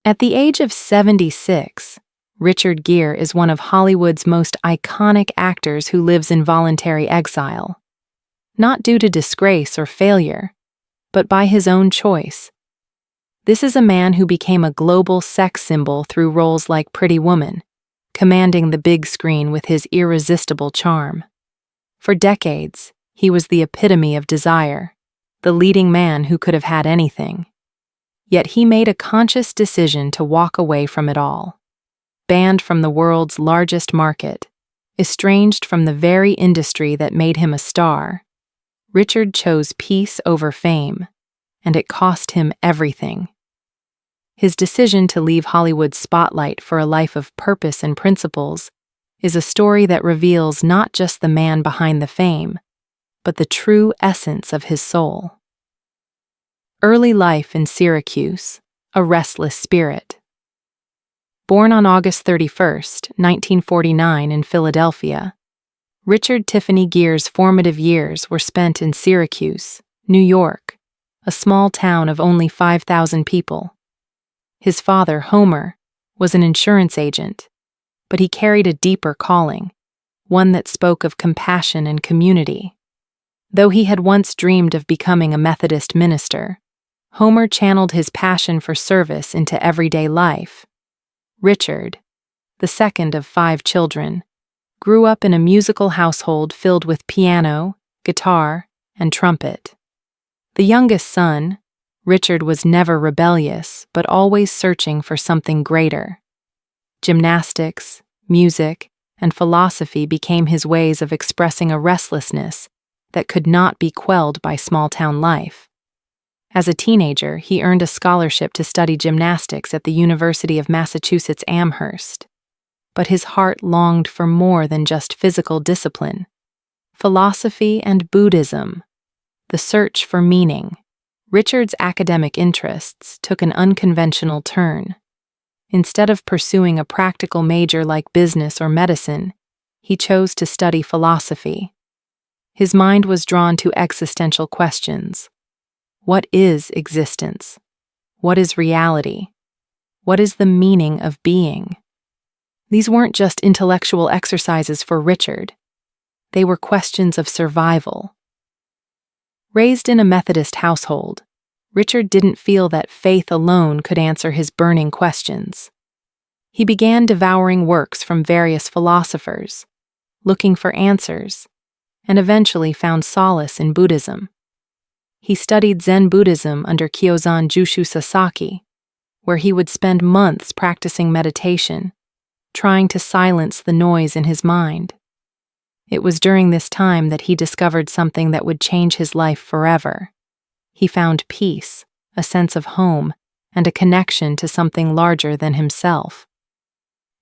At the age of 76, Richard Gere is one of Hollywood's most iconic actors who lives in voluntary exile. Not due to disgrace or failure, but by his own choice. This is a man who became a global sex symbol through roles like Pretty Woman, commanding the big screen with his irresistible charm. For decades, he was the epitome of desire, the leading man who could have had anything. Yet he made a conscious decision to walk away from it all. Banned from the world's largest market, estranged from the very industry that made him a star, Richard chose peace over fame, and it cost him everything. His decision to leave Hollywood's spotlight for a life of purpose and principles is a story that reveals not just the man behind the fame, but the true essence of his soul. Early life in Syracuse, a restless spirit. Born on August 31, 1949 in Philadelphia, Richard Tiffany Gere's formative years were spent in Syracuse, New York, a small town of only 5,000 people. His father, Homer, was an insurance agent, but he carried a deeper calling, one that spoke of compassion and community. Though he had once dreamed of becoming a Methodist minister, Homer channeled his passion for service into everyday life. Richard, the second of 5 children, grew up in a musical household filled with piano, guitar, and trumpet. The youngest son, Richard was never rebellious, but always searching for something greater. Gymnastics, music, and philosophy became his ways of expressing a restlessness that could not be quelled by small-town life. As a teenager, he earned a scholarship to study gymnastics at the University of Massachusetts Amherst. But his heart longed for more than just physical discipline. Philosophy and Buddhism, the search for meaning. Richard's academic interests took an unconventional turn. Instead of pursuing a practical major like business or medicine, he chose to study philosophy. His mind was drawn to existential questions. What is existence? What is reality? What is the meaning of being? These weren't just intellectual exercises for Richard. They were questions of survival. Raised in a Methodist household, Richard didn't feel that faith alone could answer his burning questions. He began devouring works from various philosophers, looking for answers, and eventually found solace in Buddhism. He studied Zen Buddhism under Kyozan Jushu Sasaki, where he would spend months practicing meditation, trying to silence the noise in his mind. It was during this time that he discovered something that would change his life forever. He found peace, a sense of home, and a connection to something larger than himself.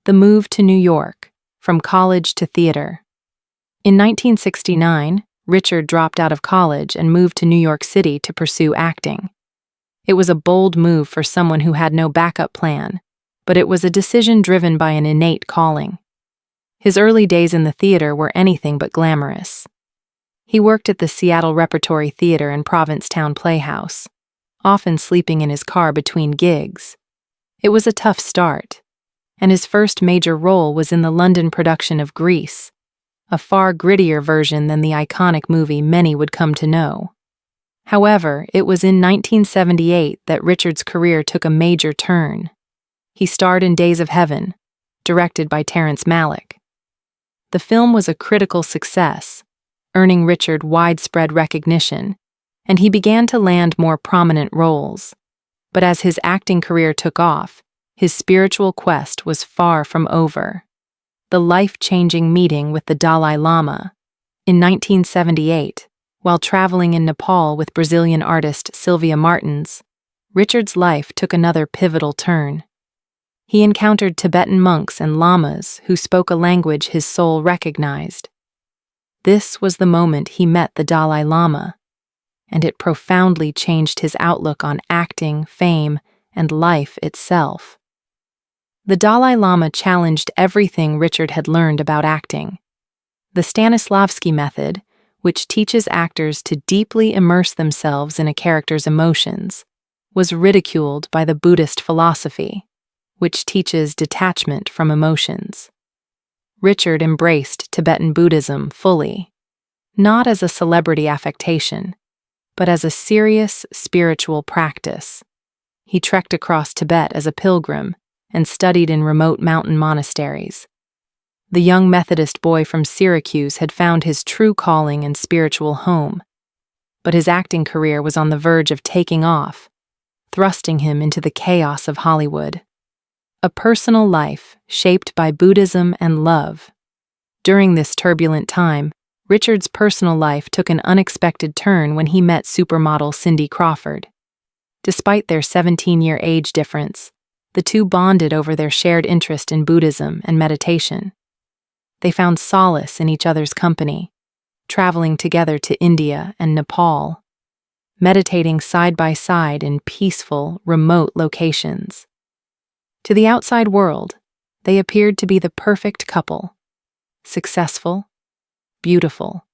The move to New York, from college to theater. In 1969, Richard dropped out of college and moved to New York City to pursue acting. It was a bold move for someone who had no backup plan, but it was a decision driven by an innate calling. His early days in the theater were anything but glamorous. He worked at the Seattle Repertory Theater and Provincetown Playhouse, often sleeping in his car between gigs. It was a tough start, and his first major role was in the London production of Grease, a far grittier version than the iconic movie many would come to know. However, it was in 1978 that Richard's career took a major turn. He starred in Days of Heaven, directed by Terrence Malick. The film was a critical success, earning Richard widespread recognition, and he began to land more prominent roles. But as his acting career took off, his spiritual quest was far from over. The life-changing meeting with the Dalai Lama. In 1978, while traveling in Nepal with Brazilian artist Sylvia Martins, Richard's life took another pivotal turn. He encountered Tibetan monks and lamas who spoke a language his soul recognized. This was the moment he met the Dalai Lama, and it profoundly changed his outlook on acting, fame, and life itself. The Dalai Lama challenged everything Richard had learned about acting. The Stanislavski method, which teaches actors to deeply immerse themselves in a character's emotions, was ridiculed by the Buddhist philosophy. which teaches detachment from emotions. Richard embraced Tibetan Buddhism fully, not as a celebrity affectation, but as a serious spiritual practice. He trekked across Tibet as a pilgrim and studied in remote mountain monasteries. The young Methodist boy from Syracuse had found his true calling and spiritual home, but his acting career was on the verge of taking off, thrusting him into the chaos of Hollywood. A personal life shaped by Buddhism and love. During this turbulent time, Richard's personal life took an unexpected turn when he met supermodel Cindy Crawford. Despite their 17-year age difference, the two bonded over their shared interest in Buddhism and meditation. They found solace in each other's company, traveling together to India and Nepal, meditating side by side in peaceful, remote locations. To the outside world, they appeared to be the perfect couple, successful, beautiful,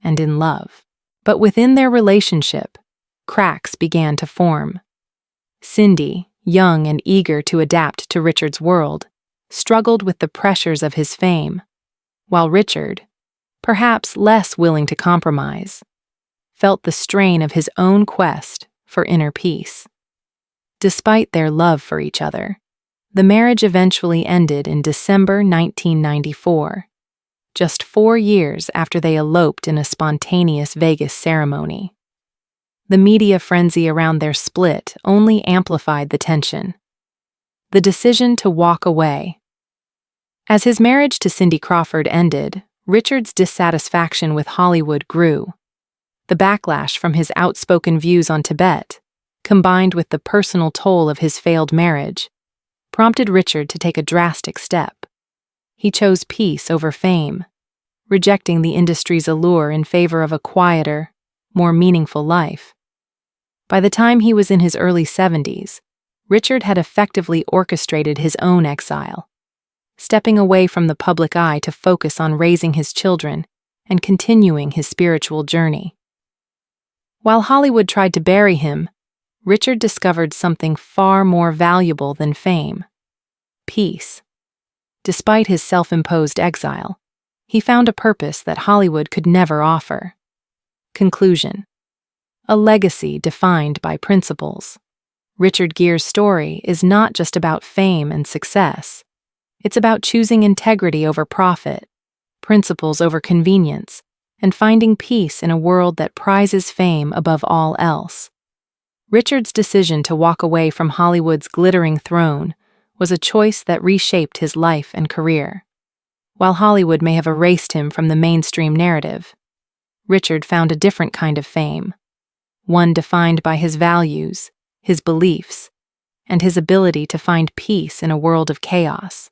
and in love. But within their relationship, cracks began to form. Cindy, young and eager to adapt to Richard's world, struggled with the pressures of his fame, while Richard, perhaps less willing to compromise, felt the strain of his own quest for inner peace. Despite their love for each other, the marriage eventually ended in December 1994, just 4 years after they eloped in a spontaneous Vegas ceremony. The media frenzy around their split only amplified the tension. The decision to walk away. As his marriage to Cindy Crawford ended, Richard's dissatisfaction with Hollywood grew. The backlash from his outspoken views on Tibet, combined with the personal toll of his failed marriage, prompted Richard to take a drastic step. He chose peace over fame, rejecting the industry's allure in favor of a quieter, more meaningful life. By the time he was in his early 70s, Richard had effectively orchestrated his own exile, stepping away from the public eye to focus on raising his children and continuing his spiritual journey. While Hollywood tried to bury him, Richard discovered something far more valuable than fame: peace. Despite his self-imposed exile, he found a purpose that Hollywood could never offer. Conclusion: a legacy defined by principles. Richard Gere's story is not just about fame and success. It's about choosing integrity over profit, principles over convenience, and finding peace in a world that prizes fame above all else. Richard's decision to walk away from Hollywood's glittering throne was a choice that reshaped his life and career. While Hollywood may have erased him from the mainstream narrative, Richard found a different kind of fame, one defined by his values, his beliefs, and his ability to find peace in a world of chaos.